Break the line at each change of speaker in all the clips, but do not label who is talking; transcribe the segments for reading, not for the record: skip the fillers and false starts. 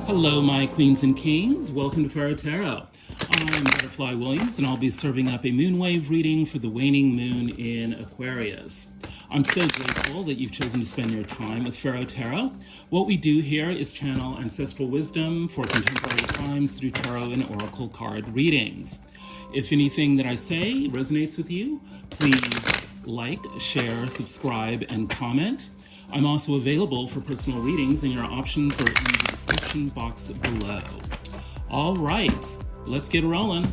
Hello, my queens and kings. Welcome to Pharaoh Tarot. I'm Butterfly Williams, and I'll be serving up a moonwave reading for the waning moon in Aquarius. I'm so grateful that you've chosen to spend your time with Pharaoh Tarot. What we do here is channel ancestral wisdom for contemporary times through tarot and oracle card readings. If anything that I say resonates with you, please like, share, subscribe, and comment. I'm also available for personal readings, and your options are in the description box below. All right, let's get rolling.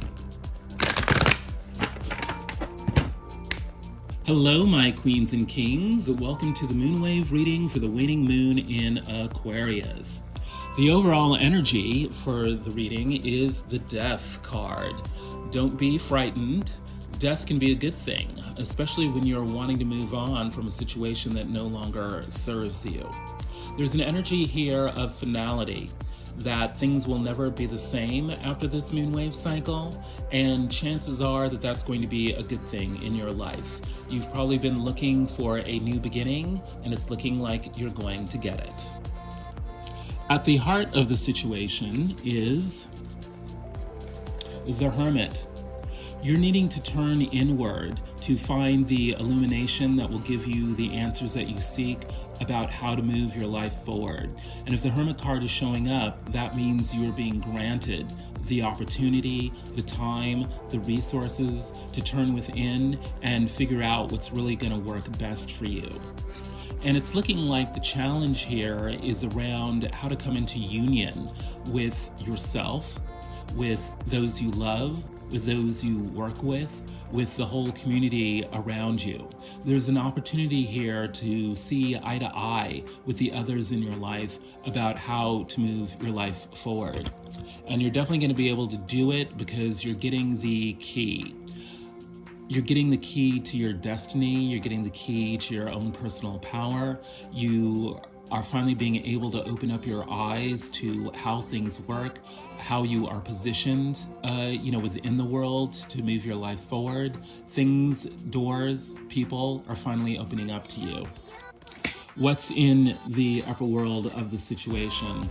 Hello, my queens and kings. Welcome to the moonwave reading for the waning moon in Aquarius. The overall energy for the reading is the Death card. Don't be frightened. Death can be a good thing, especially when you're wanting to move on from a situation that no longer serves you. There's an energy here of finality, that things will never be the same after this moonwave cycle, and chances are that that's going to be a good thing in your life. You've probably been looking for a new beginning, and it's looking like you're going to get it. At the heart of the situation is the Hermit. You're needing to turn inward to find the illumination that will give you the answers that you seek about how to move your life forward. And if the Hermit card is showing up, that means you are being granted the opportunity, the time, the resources to turn within and figure out what's really going to work best for you. And it's looking like the challenge here is around how to come into union with yourself, with those you love, with those you work with the whole community around you. There's an opportunity here to see eye to eye with the others in your life about how to move your life forward. And you're definitely going to be able to do it because you're getting the key. You're getting the key to your destiny. You're getting the key to your own personal power. You are finally being able to open up your eyes to how things work, how you are positioned, within the world to move your life forward. Things, doors, people are finally opening up to you. What's in the upper world of the situation?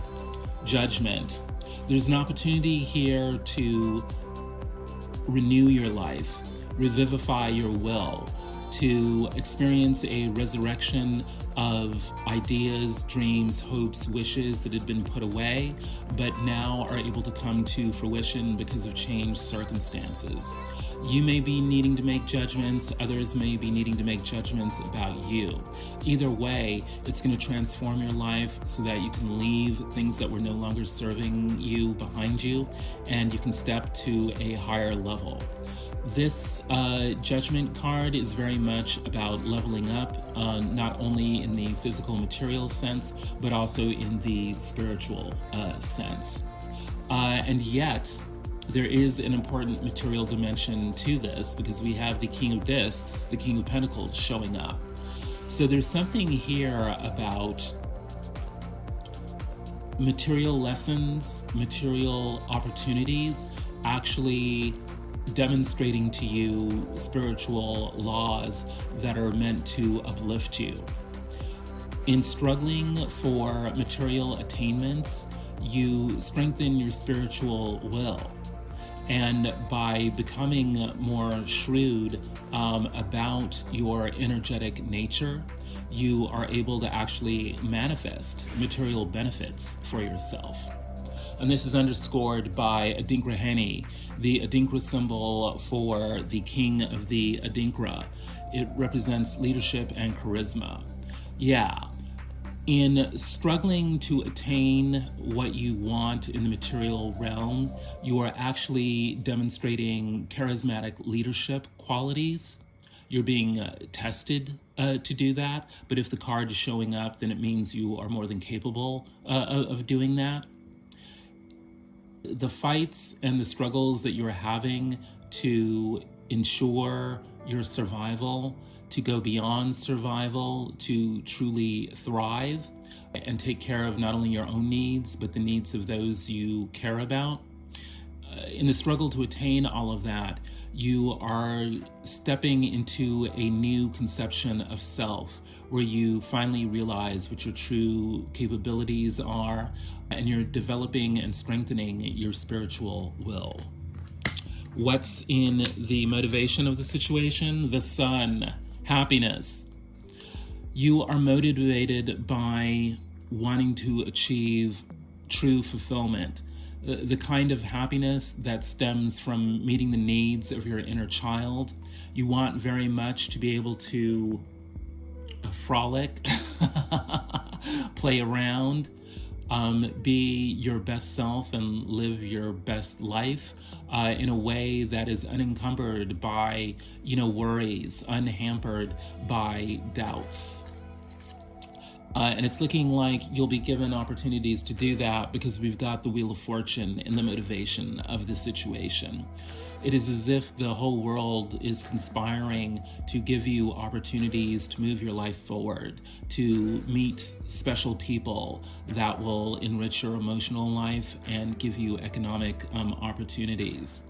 Judgment. There's an opportunity here to renew your life, revivify your will, to experience a resurrection of ideas, dreams, hopes, wishes that had been put away, but now are able to come to fruition because of changed circumstances. You may be needing to make judgments, others may be needing to make judgments about you. Either way, it's going to transform your life so that you can leave things that were no longer serving you behind you, and you can step to a higher level. This judgment card is very much about leveling up, not only in the physical material sense, but also in the spiritual sense. And yet, there is an important material dimension to this because we have the King of Discs, the King of Pentacles showing up. So there's something here about material lessons, material opportunities, actually demonstrating to you spiritual laws that are meant to uplift you. In struggling for material attainments, you strengthen your spiritual will. And by becoming more shrewd about your energetic nature, you are able to actually manifest material benefits for yourself. And this is underscored by Adinkra, the Adinkra symbol for the king of the Adinkra. It represents leadership and charisma. Yeah, in struggling to attain what you want in the material realm, you are actually demonstrating charismatic leadership qualities. You're being tested to do that, but if the card is showing up, then it means you are more than capable of doing that. The fights and the struggles that you're having to ensure your survival, to go beyond survival, to truly thrive and take care of not only your own needs, but the needs of those you care about. In the struggle to attain all of that, You are stepping into a new conception of self where you finally realize what your true capabilities are, and you're developing and strengthening your spiritual will. What's in the motivation of the situation? The sun, happiness. You are motivated by wanting to achieve true fulfillment, the kind of happiness that stems from meeting the needs of your inner child. You want very much to be able to frolic, play around, be your best self and live your best life in a way that is unencumbered by, worries, unhampered by doubts. And it's looking like you'll be given opportunities to do that because we've got the Wheel of Fortune in the motivation of the situation. It is as if the whole world is conspiring to give you opportunities to move your life forward, to meet special people that will enrich your emotional life and give you economic opportunities.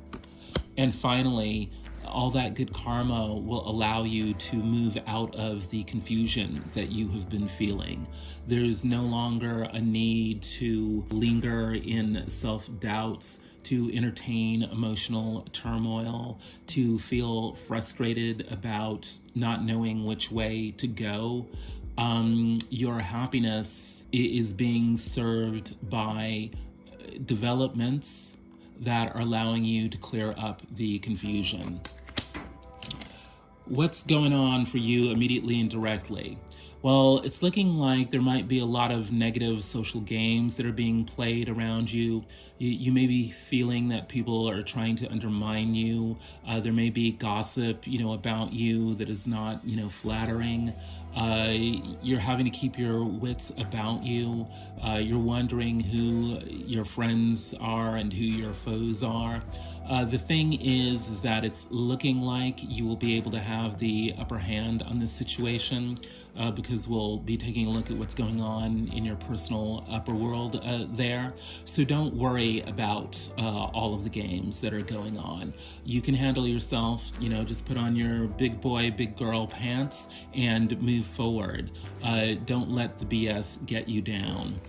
And finally, all that good karma will allow you to move out of the confusion that you have been feeling. There's no longer a need to linger in self-doubts, to entertain emotional turmoil, to feel frustrated about not knowing which way to go. Your happiness is being served by developments that are allowing you to clear up the confusion. What's going on for you immediately and directly? Well, it's looking like there might be a lot of negative social games that are being played around you. You may be feeling that people are trying to undermine you. There may be gossip, about you that is not, flattering. You're having to keep your wits about you. You're wondering who your friends are and who your foes are. The thing is that it's looking like you will be able to have the upper hand on this situation because we'll be taking a look at what's going on in your personal upper world there. So don't worry about all of the games that are going on. You can handle yourself, just put on your big boy, big girl pants and move forward. Don't let the BS get you down.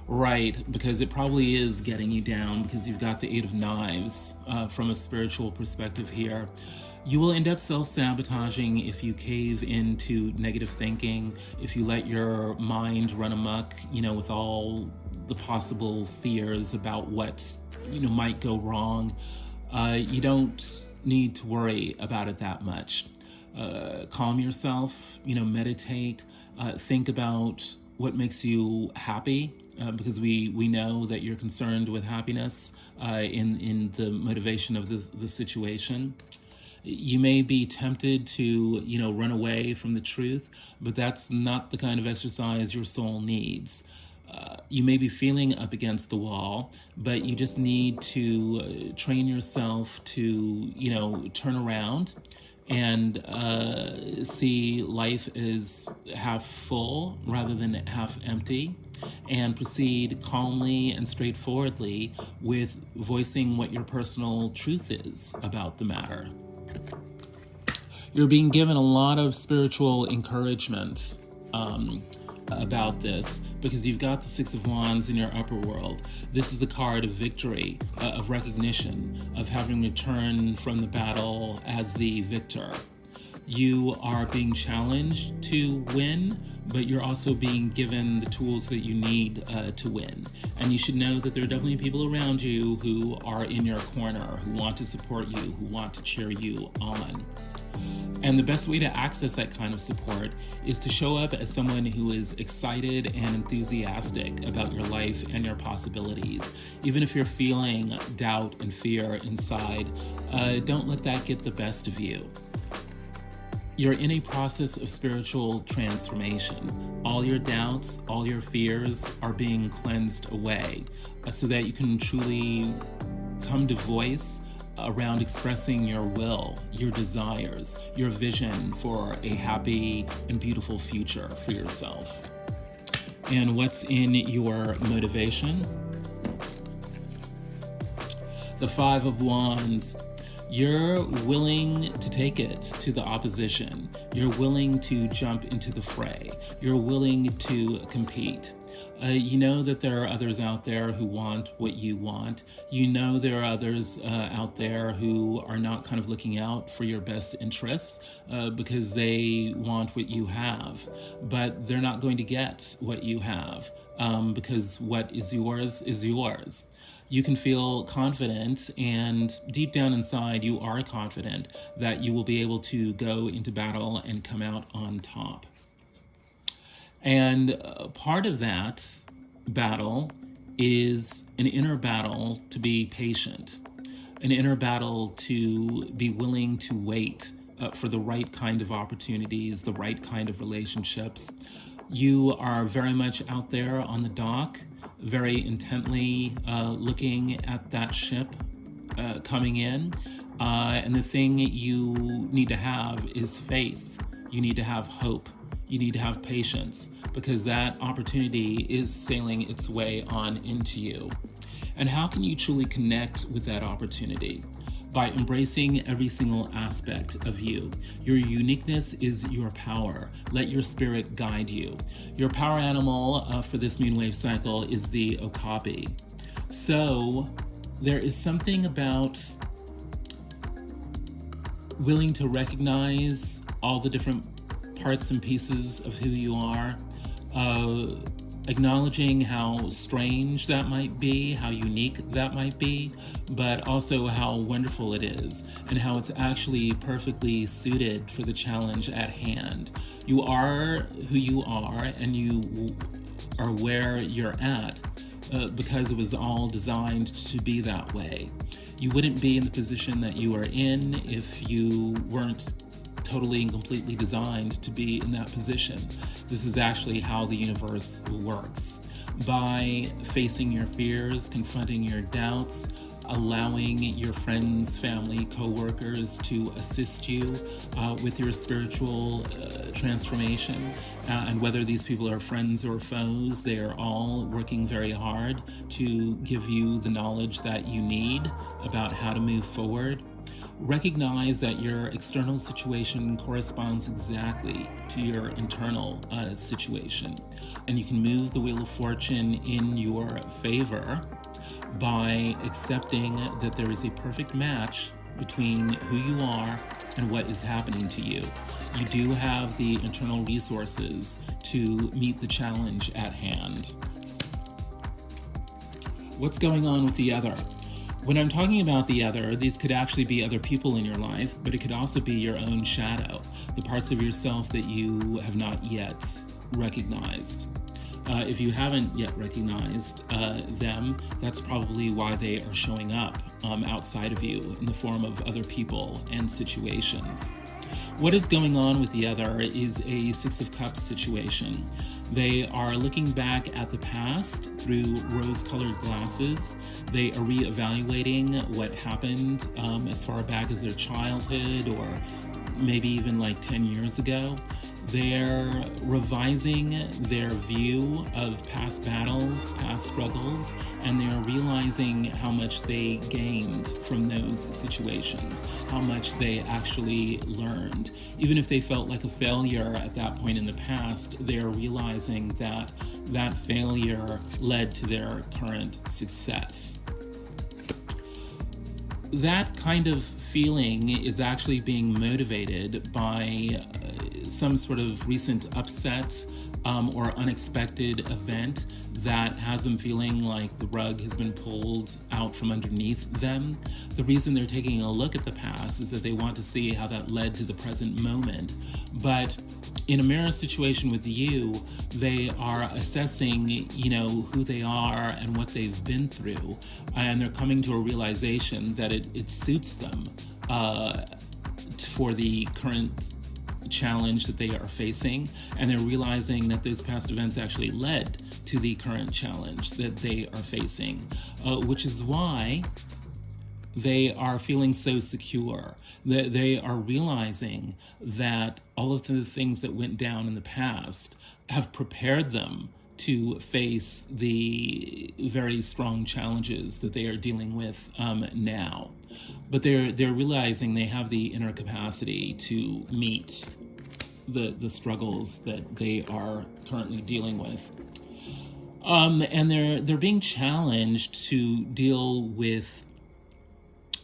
Right, because it probably is getting you down because you've got the Eight of Knives from a spiritual perspective here. You will end up self-sabotaging if you cave into negative thinking, if you let your mind run amok, with all the possible fears about what, might go wrong. You don't need to worry about it that much. Calm yourself, meditate, think about what makes you happy, because we know that you're concerned with happiness in the motivation of the situation. You may be tempted to, run away from the truth, but that's not the kind of exercise your soul needs. You may be feeling up against the wall, but you just need to train yourself to, turn around and see life as half full rather than half empty, and proceed calmly and straightforwardly with voicing what your personal truth is about the matter. You're being given a lot of spiritual encouragement about this because you've got the Six of Wands in your upper world. This is the card of victory, of recognition, of having returned from the battle as the victor. You are being challenged to win, but you're also being given the tools that you need to win. And you should know that there are definitely people around you who are in your corner, who want to support you, who want to cheer you on. And the best way to access that kind of support is to show up as someone who is excited and enthusiastic about your life and your possibilities. Even if you're feeling doubt and fear inside, don't let that get the best of you. You're in a process of spiritual transformation. All your doubts, all your fears are being cleansed away so that you can truly come to voice around expressing your will, your desires, your vision for a happy and beautiful future for yourself. And what's in your motivation? The Five of Wands. You're willing to take it to the opposition. You're willing to jump into the fray. You're willing to compete. You know that there are others out there who want what you want. You know there are others out there who are not kind of looking out for your best interests because they want what you have. But they're not going to get what you have because what is yours is yours. You can feel confident, and deep down inside you are confident that you will be able to go into battle and come out on top. And part of that battle is an inner battle to be patient, an inner battle to be willing to wait for the right kind of opportunities, the right kind of relationships. You are very much out there on the dock, very intently looking at that ship coming in. And the thing you need to have is faith. You need to have hope. You need to have patience, because that opportunity is sailing its way on into you. And how can you truly connect with that opportunity? By embracing every single aspect of you. Your uniqueness is your power. Let your spirit guide you. Your power animal for this moonwave cycle is the okapi. So there is something about willing to recognize all the different parts and pieces of who you are, acknowledging how strange that might be, how unique that might be, but also how wonderful it is, and how it's actually perfectly suited for the challenge at hand. You are who you are, and you are where you're at because it was all designed to be that way. You wouldn't be in the position that you are in if you weren't totally and completely designed to be in that position. This is actually how the universe works. By facing your fears, confronting your doubts, allowing your friends, family, co-workers to assist you with your spiritual transformation. And whether these people are friends or foes, they are all working very hard to give you the knowledge that you need about how to move forward. Recognize that your external situation corresponds exactly to your internal situation. And you can move the Wheel of Fortune in your favor by accepting that there is a perfect match between who you are and what is happening to you. You do have the internal resources to meet the challenge at hand. What's going on with the other? When I'm talking about the other, these could actually be other people in your life, but it could also be your own shadow, the parts of yourself that you have not yet recognized. If you haven't yet recognized them, that's probably why they are showing up outside of you in the form of other people and situations. What is going on with the other is a Six of Cups situation. They are looking back at the past through rose-colored glasses. They are reevaluating what happened as far back as their childhood, or maybe even like 10 years ago. They're revising their view of past battles, past struggles, and they're realizing how much they gained from those situations, how much they actually learned. Even if they felt like a failure at that point in the past, they're realizing that that failure led to their current success. That kind of feeling is actually being motivated by some sort of recent upset or unexpected event that has them feeling like the rug has been pulled out from underneath them. The reason they're taking a look at the past is that they want to see how that led to the present moment. But in a mirror situation with you, they are assessing, who they are and what they've been through, and they're coming to a realization that it suits them for the current challenge that they are facing, and they're realizing that those past events actually led to the current challenge that they are facing, which is why they are feeling so secure. They are realizing that all of the things that went down in the past have prepared them to face the very strong challenges that they are dealing with now. But they're realizing they have the inner capacity to meet the struggles that they are currently dealing with. And they're being challenged to deal with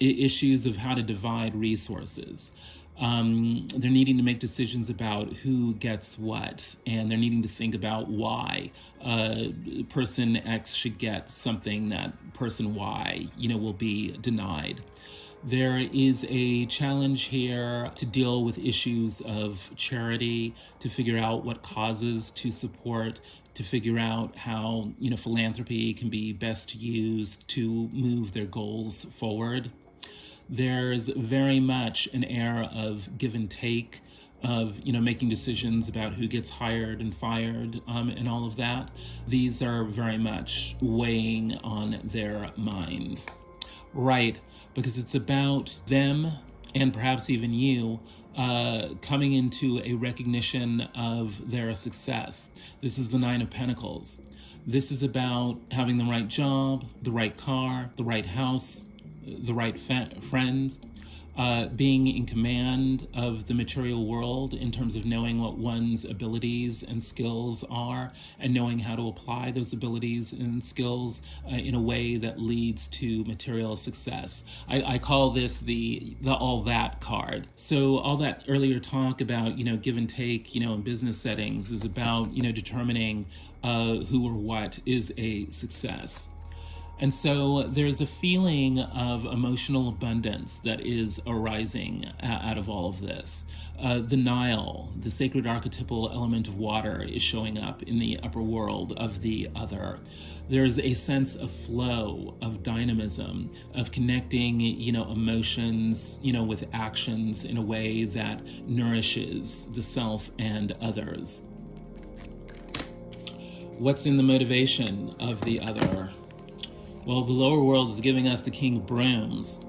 issues of how to divide resources. They're needing to make decisions about who gets what, and they're needing to think about why person X should get something that person Y, will be denied. There is a challenge here to deal with issues of charity, to figure out what causes to support, to figure out how, philanthropy can be best used to move their goals forward. There's very much an air of give and take, of making decisions about who gets hired and fired, and all of that. These are very much weighing on their mind. Right, because it's about them, and perhaps even you, coming into a recognition of their success. This is the Nine of Pentacles. This is about having the right job, the right car, the right house, the right friends, being in command of the material world in terms of knowing what one's abilities and skills are, and knowing how to apply those abilities and skills in a way that leads to material success. I call this the all that card. So all that earlier talk about, give and take, in business settings is about, determining who or what is a success. And so there's a feeling of emotional abundance that is arising out of all of this. The Nile, the sacred archetypal element of water, is showing up in the upper world of the other. There's a sense of flow, of dynamism, of connecting, emotions, with actions in a way that nourishes the self and others. What's in the motivation of the other? Well, the lower world is giving us the King of Brooms.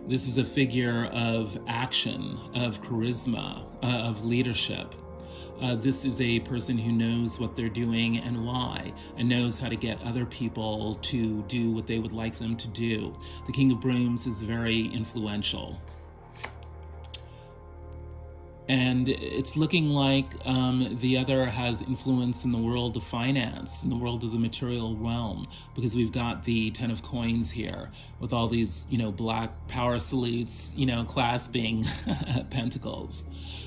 This is a figure of action, of charisma, of leadership. This is a person who knows what they're doing and why, and knows how to get other people to do what they would like them to do. The King of Brooms is very influential. And it's looking like the other has influence in the world of finance, in the world of the material realm, because we've got the Ten of Coins here with all these, black power salutes, clasping pentacles.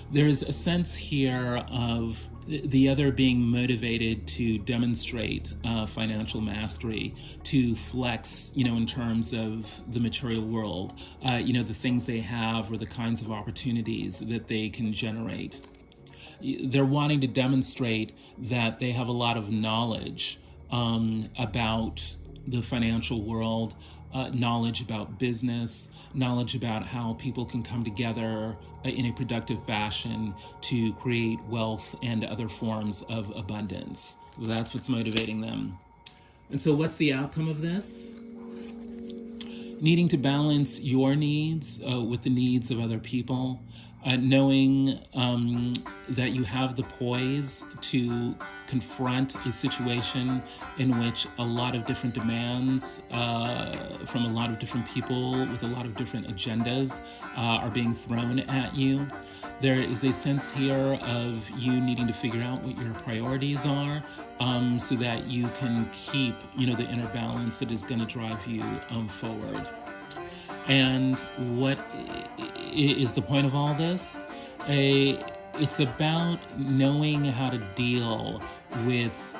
There's a sense here of the other being motivated to demonstrate financial mastery, to flex, in terms of the material world, the things they have or the kinds of opportunities that they can generate. They're wanting to demonstrate that they have a lot of knowledge about the financial world, knowledge about business, knowledge about how people can come together in a productive fashion to create wealth and other forms of abundance. That's what's motivating them. And so what's the outcome of this? Needing to balance your needs with the needs of other people, knowing that you have the poise to confront a situation in which a lot of different demands from a lot of different people with a lot of different agendas are being thrown at you. There is a sense here of you needing to figure out what your priorities are so that you can keep, the inner balance that is going to drive you forward. And what is the point of all this? It's about knowing how to deal with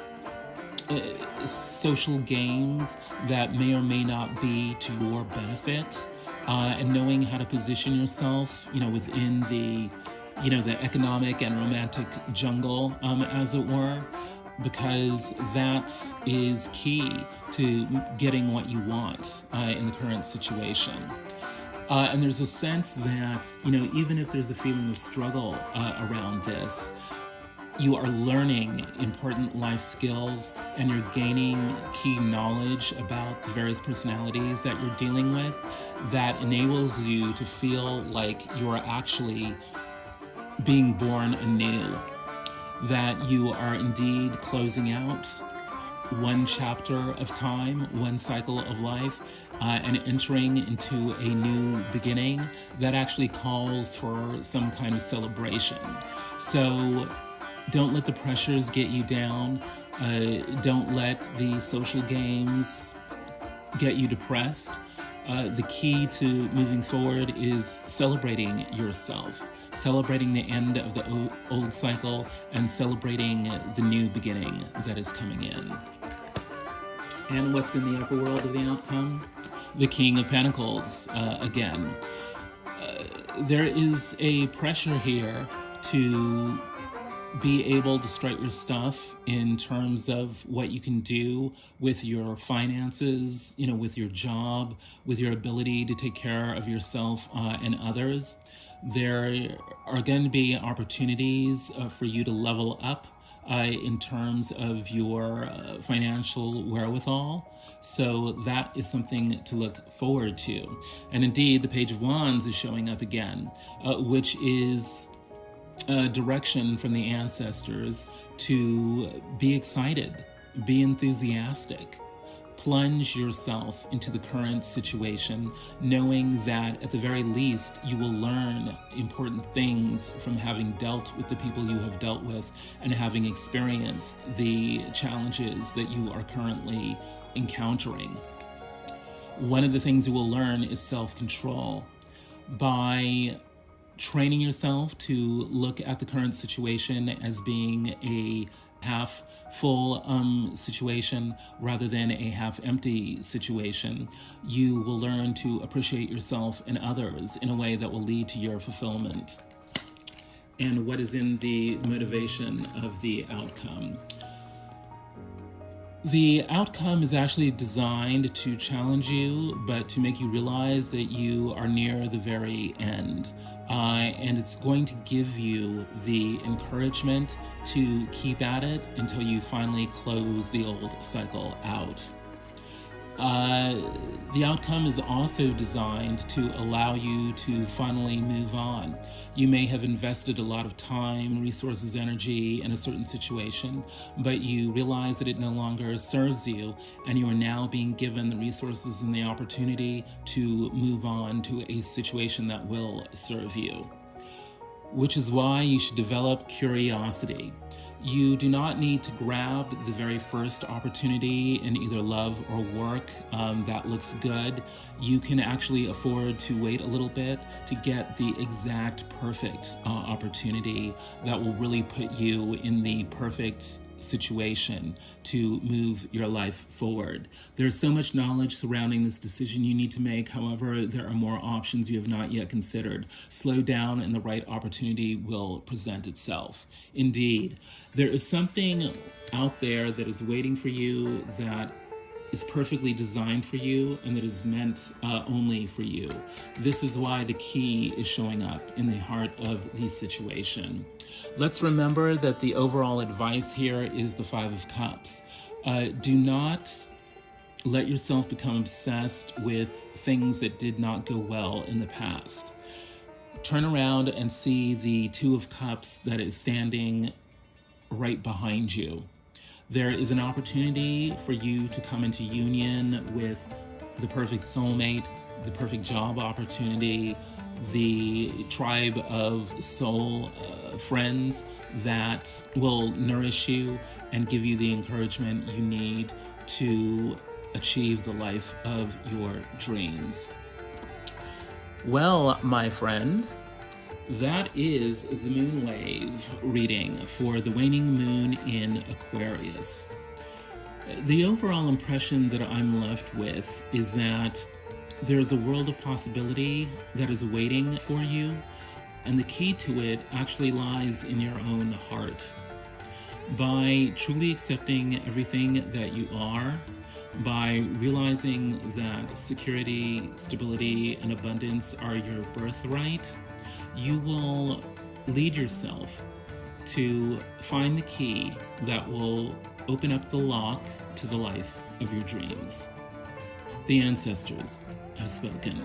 social games that may or may not be to your benefit, and knowing how to position yourself, within the, the economic and romantic jungle, as it were, because that is key to getting what you want in the current situation. And there's a sense that, even if there's a feeling of struggle around this, you are learning important life skills and you're gaining key knowledge about the various personalities that you're dealing with that enables you to feel like you're actually being born anew, that you are indeed closing out one chapter of time, one cycle of life, and entering into a new beginning that actually calls for some kind of celebration. So don't let the pressures get you down. Don't let the social games get you depressed. The key to moving forward is celebrating yourself, celebrating the end of the old cycle, and celebrating the new beginning that is coming in. And what's in the upper world of the outcome? The King of Pentacles, again. There is a pressure here to be able to strut your stuff in terms of what you can do with your finances, with your job, with your ability to take care of yourself and others. There are going to be opportunities for you to level up in terms of your financial wherewithal. So that is something to look forward to. And indeed, the Page of Wands is showing up again, which is direction from the ancestors to be excited, be enthusiastic, plunge yourself into the current situation, knowing that at the very least you will learn important things from having dealt with the people you have dealt with and having experienced the challenges that you are currently encountering. One of the things you will learn is self-control. By training yourself to look at the current situation as being a half full situation rather than a half empty situation, you will learn to appreciate yourself and others in a way that will lead to your fulfillment. And what is in the motivation of the outcome? The outcome is actually designed to challenge you, but to make you realize that you are near the very end. And it's going to give you the encouragement to keep at it until you finally close the old cycle out. The outcome is also designed to allow you to finally move on. You may have invested a lot of time, resources, energy in a certain situation, but you realize that it no longer serves you, and you are now being given the resources and the opportunity to move on to a situation that will serve you. Which is why you should develop curiosity. You do not need to grab the very first opportunity in either love or work that looks good. You can actually afford to wait a little bit to get the exact perfect opportunity that will really put you in the perfect situation to move your life forward. There's so much knowledge surrounding this decision you need to make. However, there are more options you have not yet considered. Slow down and the right opportunity will present itself. Indeed, there is something out there that is waiting for you that is perfectly designed for you and that is meant only for you. This is why the key is showing up in the heart of the situation. Let's remember that the overall advice here is the Five of Cups. Do not let yourself become obsessed with things that did not go well in the past. Turn around and see the Two of Cups that is standing right behind you. There is an opportunity for you to come into union with the perfect soulmate, the perfect job opportunity, the tribe of soul friends that will nourish you and give you the encouragement you need to achieve the life of your dreams. Well, my friend, that is the Moonwave reading for the waning moon in Aquarius. The overall impression that I'm left with is that there's a world of possibility that is waiting for you, and the key to it actually lies in your own heart. By truly accepting everything that you are, by realizing that security, stability, and abundance are your birthright, you will lead yourself to find the key that will open up the lock to the life of your dreams. The ancestors have spoken.